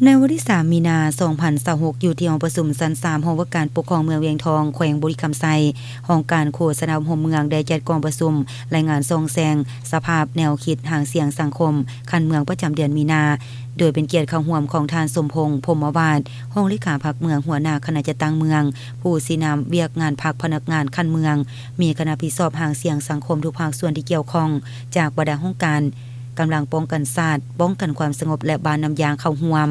ในวันที่3มีนา2026อยู่ที่ห้องประชุมชั้น3ห้องว่าการปกครองเมืองเวียงทองแขวงบุรีคำไซห้องการโฆษณาหัวเมืองได้จัดกองประชุมรายงานทรงแซงสภาพแนวคิดหางเสียงสังคมคันเมืองประจำเดือนมีนาโดยเป็นเกียรติเข้าร่วมของทานสมพงษ์พรหมวาทห้องเลขาพรรคเมืองหัวหน้าคณะจัดตั้งเมืองผู้สินำเวียกงานพรรคพนักงานคันเมืองมีคณะพิสอบหางเสียงสังคมทุกภาคส่วนที่เกี่ยวข้องจากบรรดาห้องการกำลังป้องกันศาสตร์ป้องกันความสงบและบานน้ำยางเข้าร่วม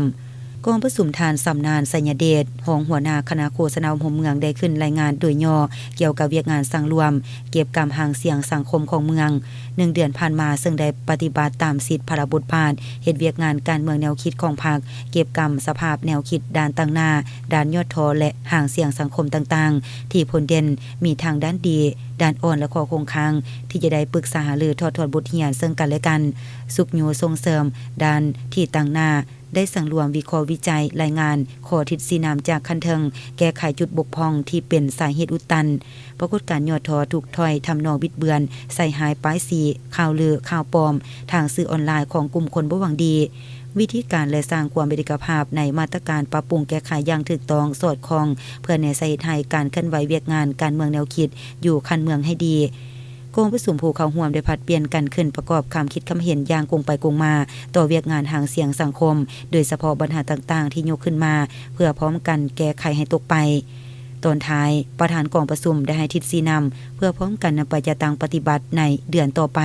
กองประชุมทานสำนานสัญญเดชรองหัวหน้าคณะโฆษณาหัวเมืองได้ขึ้นรายงานโดยย่อเกี่ยวกับเวียกงานสั่งรวมเก็บกำหางเสียงสังคมของเมือง1เดือนผ่านมาซึ่งได้ปฏิบัติตามสิทธิพระบทบาทเฮ็ดเวียกงานการเมืองแนวคิดของพรรคเก็บกำสภาพแนวคิดด้านต่างหน้าด้านยอดทอและหางเสียงสังคมต่างๆที่ผลเด่นมีทางด้านดีด้านอ่อนและข้อคงค้างที่จะได้ปรึกษาหารือถอดบทเรียนซึ่งกันและกันสุขโยส่งเสริมด้านที่ต่างหน้าได้สั่งรวมวิเคราะห์วิจัยรายงานข้อทิศสีน้ำจากคันเทิงแก้ไขจุดบกพร่องที่เป็นสาเหตุอุดตันปรากฏการณ์ยอดทอถูกถ้อยทำนองบิดเบือนใส่หายป้ายสีข่าวลือข่าวปลอมทางสื่อออนไลน์ของกลุ่มคนบ่หวังดีวิธีการและสร้างความเป็นเอกภาพในมาตรการปรับปรุงแก้ไขอย่างถูกต้องสอดคล้องเพื่อในสายไทยการเคลื่อนไหวเวียกงานการเมืองแนวคิดอยู่คันเมืองให้ดีกองประชุมผู้เข้าร่วมได้ผัดเปลี่ยนกันขึ้นประกอบความคิดความเห็นอย่างกงไปกงมาต่อเวียกงานหางเสียงสังคมโดยเฉพาะปัญหาต่างๆที่ยกขึ้นมาเพื่อพร้อมกันแก้ไขให้ตกไปตอนท้ายประธานกองประชุมได้ให้ทิศชี้นำเพื่อพร้อมกันนำไปจัดตั้งปฏิบัติในเดือนต่อไป